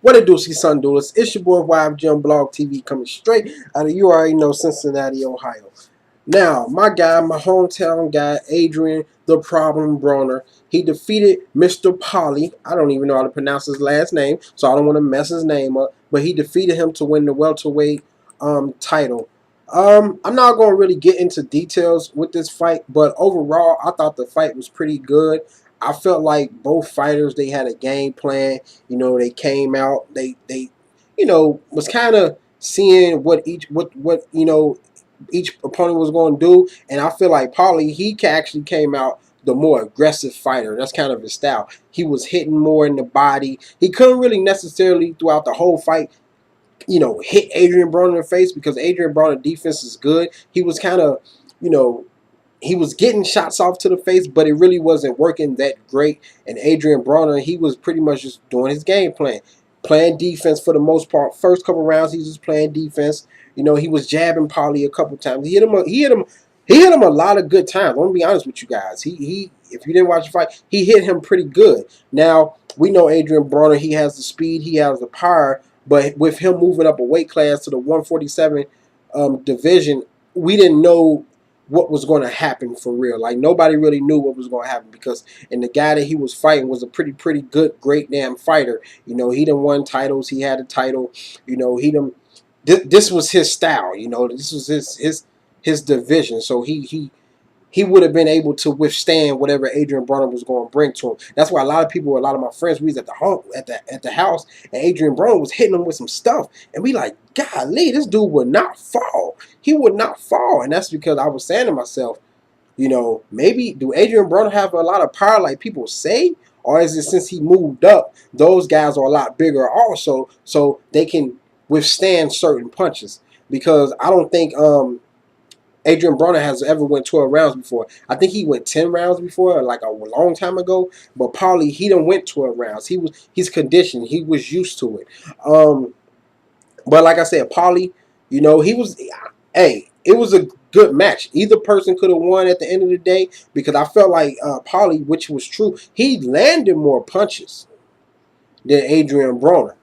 What it do, see son duelists? It's your boy YfgmBlogTv coming straight out of, you already know, Cincinnati, Ohio. Now, my guy, my hometown guy, Adrien the Problem Broner, he defeated Mr. Polly. I don't even know how to pronounce his last name, so I don't want to mess his name up. But he defeated him to win the welterweight title. I'm not going to really get into details with this fight, but overall, I thought the fight was pretty good. I felt like both fighters, they had a game plan. You know, they came out, they was kind of seeing what each opponent was going to do, and I feel like Paulie, he actually came out the more aggressive fighter. That's kind of his style. He was hitting more in the body. He couldn't really necessarily throughout the whole fight, hit Adrien Broner in the face because Adrien Broner defense is good. He was kind of, he was getting shots off to the face, but it really wasn't working that great. And Adrien Broner, he was pretty much just doing his game plan, playing defense for the most part. First couple rounds, he was just playing defense. He was jabbing Paulie a couple times. He hit him a lot of good times. I'm gonna be honest with you guys. He if you didn't watch the fight, he hit him pretty good. Now we know Adrien Broner, he has the speed, he has the power, but with him moving up a weight class to the 147 division, we didn't know what was going to happen for real. Like, nobody really knew what was going to happen because, and the guy that he was fighting was a pretty good, great damn fighter. He done won titles. He had a title. He done. This was his style. This was his division. So he would have been able to withstand whatever Adrien Broner was going to bring to him. That's why a lot of my friends, we was at the house, and Adrien Broner was hitting him with some stuff, and we like, golly, this dude would not fall. He would not fall, and that's because I was saying to myself, maybe do Adrien Broner have a lot of power like people say, or is it since he moved up, those guys are a lot bigger also, so they can withstand certain punches? Because I don't think Adrien Broner has ever went 12 rounds before. I think he went 10 rounds before, like a long time ago. But Paulie, he done went 12 rounds. He's conditioned. He was used to it. But like I said, Paulie, it was a good match. Either person could have won at the end of the day because I felt like Paulie, which was true, he landed more punches than Adrien Broner.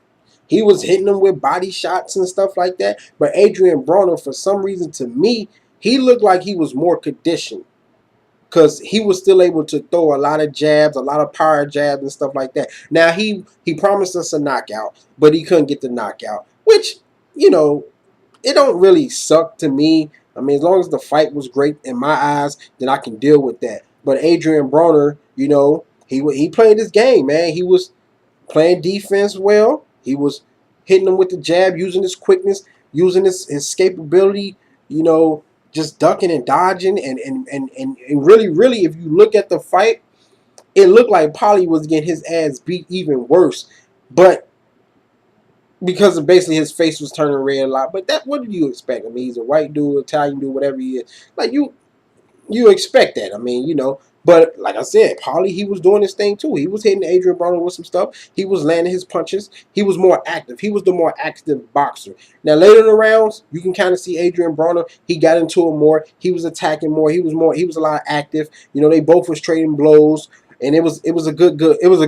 He was hitting them with body shots and stuff like that. But Adrien Broner, for some reason, to me, he looked like he was more conditioned because he was still able to throw a lot of jabs, a lot of power jabs and stuff like that. Now, he promised us a knockout, but he couldn't get the knockout, which, it don't really suck to me. I mean, as long as the fight was great in my eyes, then I can deal with that. But Adrien Broner, he played his game, man. He was playing defense well. He was hitting them with the jab, using his quickness, using his escapability, just ducking and dodging. And really, if you look at the fight, it looked like Paulie was getting his ass beat even worse. But because of basically his face was turning red a lot. But what did you expect? I mean, he's a white dude, Italian dude, whatever he is. Like, you expect that. I mean, But like I said, Paulie, he was doing his thing too. He was hitting Adrien Broner with some stuff. He was landing his punches. He was more active. He was the more active boxer. Now later in the rounds, you can kind of see Adrien Broner. He got into it more. He was attacking more. He was a lot active. They both was trading blows. And it was a good fight. It was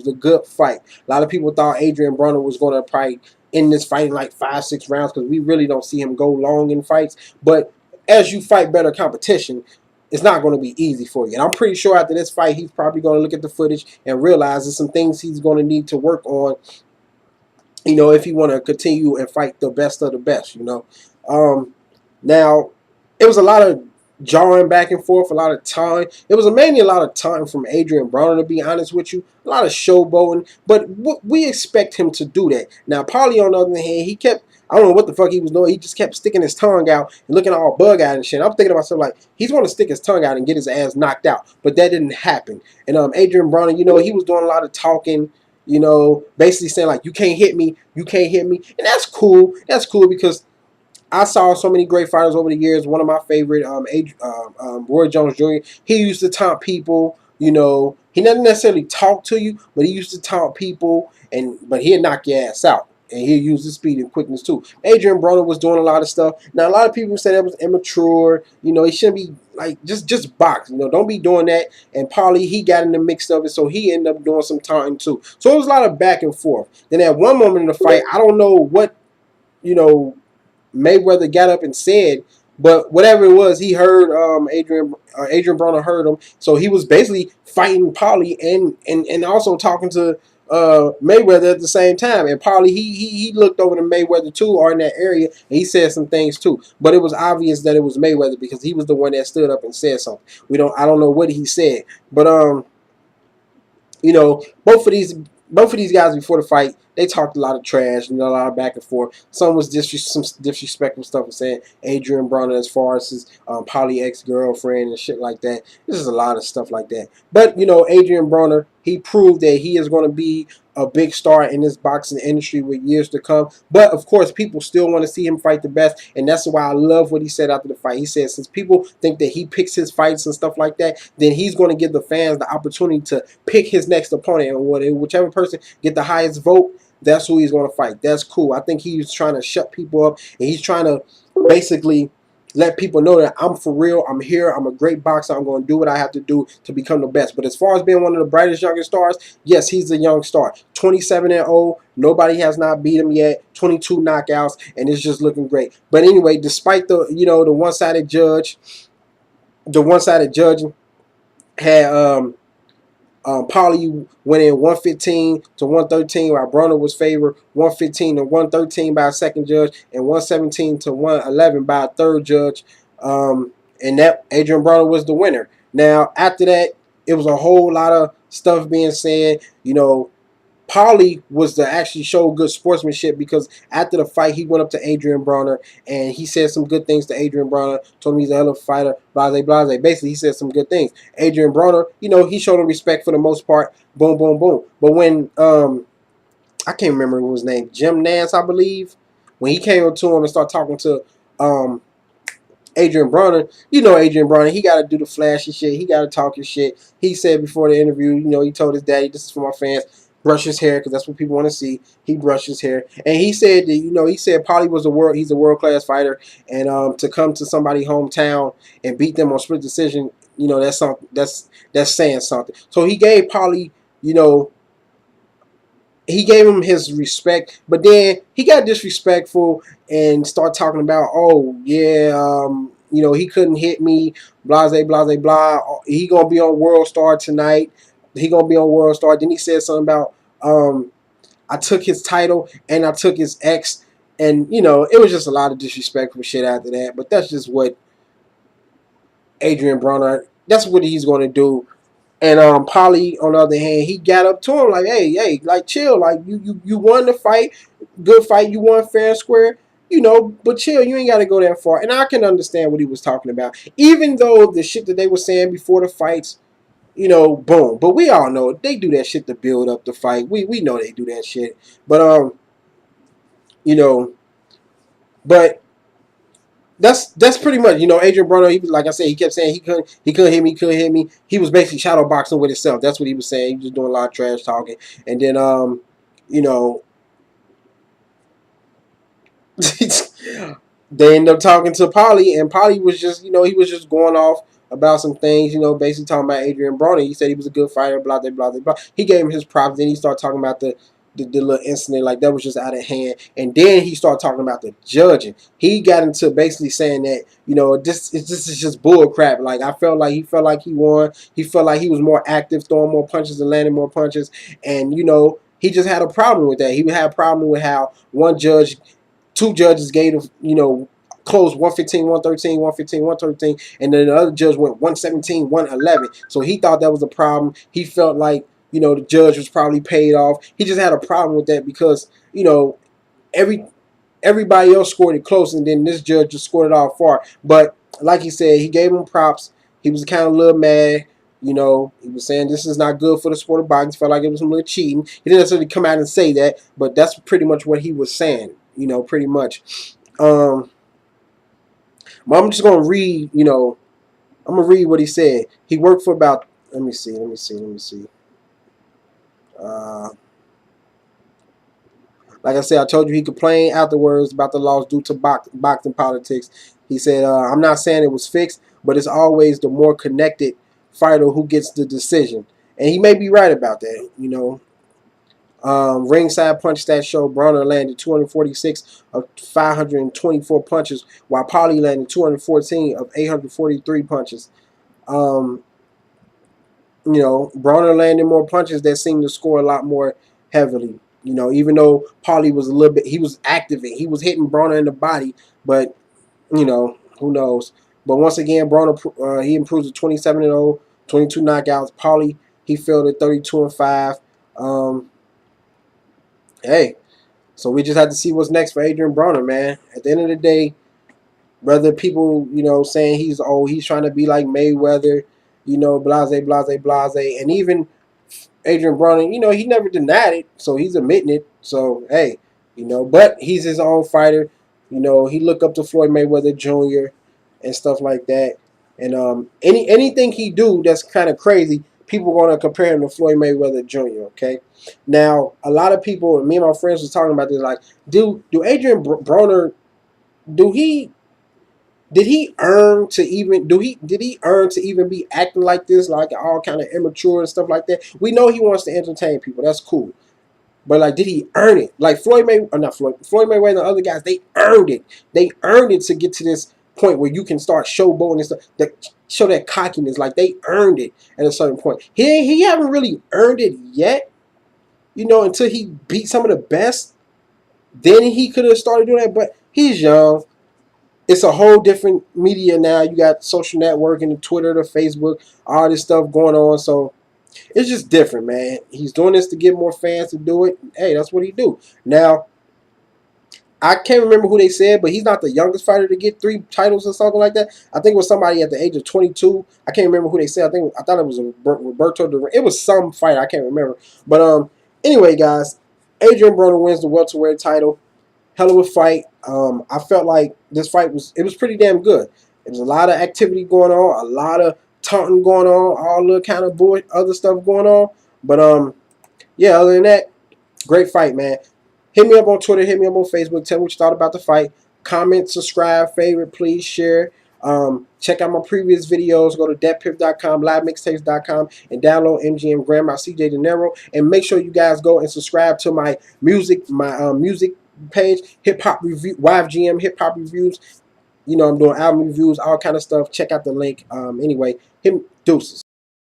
a good fight. A lot of people thought Adrien Broner was going to probably end this fight in like 5-6 rounds because we really don't see him go long in fights. But as you fight better competition, it's not going to be easy for you. And I'm pretty sure after this fight, he's probably going to look at the footage and realize there's some things he's going to need to work on, if he want to continue and fight the best of the best, Now, it was a lot of jarring back and forth, a lot of time. It was mainly a lot of time from Adrien Broner, to be honest with you. A lot of showboating, but we expect him to do that. Now, Paulie, on the other hand, I don't know what the fuck he was doing. He just kept sticking his tongue out and looking all bug-eyed and shit. I'm thinking to myself, like, he's going to stick his tongue out and get his ass knocked out. But that didn't happen. And Adrien Broner, he was doing a lot of talking, basically saying, like, you can't hit me, you can't hit me. And that's cool. That's cool because I saw so many great fighters over the years. One of my favorite, Roy Jones Jr., he used to taunt people. He doesn't necessarily talk to you, but he used to taunt people, but he'd knock your ass out. and he'll use his speed and quickness too. Adrien Broner was doing a lot of stuff. Now a lot of people said that was immature. You know, he shouldn't be like just box. You know, don't be doing that. And Paulie, he got in the mix of it, so he ended up doing some taunting too. So it was a lot of back and forth. Then at one moment in the fight, I don't know what, you know, Mayweather got up and said, but whatever it was, he heard Adrien Broner heard him, so he was basically fighting Paulie and also talking to Mayweather at the same time. And Paulie he looked over to Mayweather too, or in that area, and he said some things too. But it was obvious that it was Mayweather because he was the one that stood up and said something. I don't know what he said, but you know, both of these guys before the fight, they talked a lot of trash, you know, a lot of back and forth. Some was some disrespectful stuff was saying Adrien Broner as far as his poly ex-girlfriend and shit like that. This is a lot of stuff like that. But, you know, Adrien Broner, he proved that he is going to be a big star in this boxing industry with years to come. But, of course, people still want to see him fight the best, and that's why I love what he said after the fight. He said since people think that he picks his fights and stuff like that, then he's going to give the fans the opportunity to pick his next opponent, and whichever person get the highest vote, that's who he's going to fight. That's cool. I think he's trying to shut people up, and he's trying to basically let people know that I'm for real. I'm here. I'm a great boxer. I'm going to do what I have to do to become the best. But as far as being one of the brightest youngest stars, yes, he's a young star. 27-0. Nobody has not beat him yet. 22 knockouts, and it's just looking great. But anyway, despite the the one-sided judge, had Paulie went in 115 to 113, while Broner was favored 115 to 113 by a second judge and 117 to 111 by a third judge. And that Adrien Broner was the winner. Now, after that, it was a whole lot of stuff being said. You know, Paulie was to actually show good sportsmanship because after the fight, he went up to Adrien Broner and he said some good things to Adrien Broner, told him he's a hell of a fighter, blase, blase. Basically, he said some good things. Adrien Broner, you know, he showed him respect for the most part. Boom, boom, boom. But when, I can't remember what his name, Jim Nance, I believe, when he came up to him and started talking to Adrien Broner, you know Adrien Broner, he got to do the flashy shit. He got to talk his shit. He said before the interview, you know, he told his daddy, this is for my fans, brush his hair because that's what people want to see. He brushed his hair. And he said that, you know, he said Paulie was he's a world-class fighter. And to come to somebody's hometown and beat them on split decision, you know, that's something, that's saying something. So he gave Paulie, you know, he gave him his respect, but then he got disrespectful and started talking about, oh yeah, you know, he couldn't hit me, blase, blase, blah. He gonna be on World Star tonight. He gonna be on World Star. Then he said something about, I took his title and I took his ex, and you know, it was just a lot of disrespectful shit after that. But that's just what Adrien Broner, that's what he's gonna do. And Paulie, on the other hand, he got up to him like, hey, like chill, like you won the fight, good fight, you won fair and square, you know, but chill, you ain't got to go that far. And I can understand what he was talking about, even though the shit that they were saying before the fights, you know, boom. But we all know they do that shit to build up the fight. We know they do that shit, but you know, but that's pretty much, you know, Adrien Broner, he was, like I said, he kept saying he couldn't hit me. He was basically shadow boxing with himself. That's what he was saying. He was just doing a lot of trash talking. And then you know, they ended up talking to Paulie, and Paulie was just, you know, he was just going off about some things, you know, basically talking about Adrien Broner. He said he was a good fighter, blah, blah, blah, blah. He gave him his props. Then he started talking about the little incident, like that was just out of hand. And then he started talking about the judging. He got into basically saying that, you know, this is just bull crap. Like, he felt like he won. He felt like he was more active, throwing more punches and landing more punches. And, you know, he just had a problem with that. He had a problem with how two judges gave him, you know, closed 115, 113, 115, 113, and then the other judge went 117, 111. So he thought that was a problem. He felt like, you know, the judge was probably paid off. He just had a problem with that because, you know, everybody else scored it close, and then this judge just scored it all far. But like he said, he gave him props. He was kind of a little mad. You know, he was saying this is not good for the sport of boxing. He felt like it was some little cheating. He didn't necessarily come out and say that, but that's pretty much what he was saying. You know, pretty much. But I'm just gonna read. You know, I'm gonna read what he said. He worked for about. Let me see. Like I said, I told you he complained afterwards about the loss due to boxing politics. He said, "I'm not saying it was fixed, but it's always the more connected fighter who gets the decision." And he may be right about that. You know, ringside punch stats show Broner landed 246 of 524 punches, while Paulie landed 214 of 843 punches. Um, you know, Broner landed more punches that seemed to score a lot more heavily. You know, even though Paulie was a little bit, he was active, he was hitting Broner in the body, but you know, who knows? But once again, Broner he improves to 27-0, 22 knockouts. Paulie he failed at 32-5. Um, hey, so we just have to see what's next for Adrien Broner, man. At the end of the day, whether people, you know, saying he's trying to be like Mayweather, you know, blase, blase, blase, and even Adrien Broner, you know, he never denied it, so he's admitting it. So hey, you know, but he's his own fighter. You know, he looked up to Floyd Mayweather Jr. and stuff like that. And anything he do that's kind of crazy, people gonna compare him to Floyd Mayweather Jr. Okay, now a lot of people, and me and my friends was talking about this, like, do Adrien Broner, do he did he earn to even did he earn to even be acting like this, like all kind of immature and stuff like that? We know he wants to entertain people. That's cool. But like, did he earn it? Like Floyd May, or not Floyd Mayweather and the other guys, they earned it. They earned it to get to this point where you can start showboating and stuff. That show that cockiness. Like they earned it at a certain point. He haven't really earned it yet. You know, until he beat some of the best. Then he could have started doing that. But he's young. It's a whole different media now. You got social networking, the Twitter, the Facebook, all this stuff going on. So it's just different, man. He's doing this to get more fans to do it. Hey, that's what he do. Now, I can't remember who they said, but he's not the youngest fighter to get 3 titles or something like that. I think it was somebody at the age of 22. I can't remember who they said. I thought it was Roberto. It was some fighter. I can't remember. But anyway, guys, Adrien Broner wins the welterweight title. Hell of a fight. I felt like this fight was pretty damn good. There was a lot of activity going on, a lot of taunting going on, all the kind of other stuff going on. But yeah, other than that, great fight, man. Hit me up on Twitter, hit me up on Facebook, tell me what you thought about the fight. Comment, subscribe, favorite, please share. Check out my previous videos. Go to datpiff.com, livemixtapes.com, and download MGM Grandma CJ De Niro. And make sure you guys go and subscribe to my music page, Hip Hop Review, YfgM Hip Hop Reviews. You know, I'm doing album reviews, all kind of stuff. Check out the link. Anyway, deuces.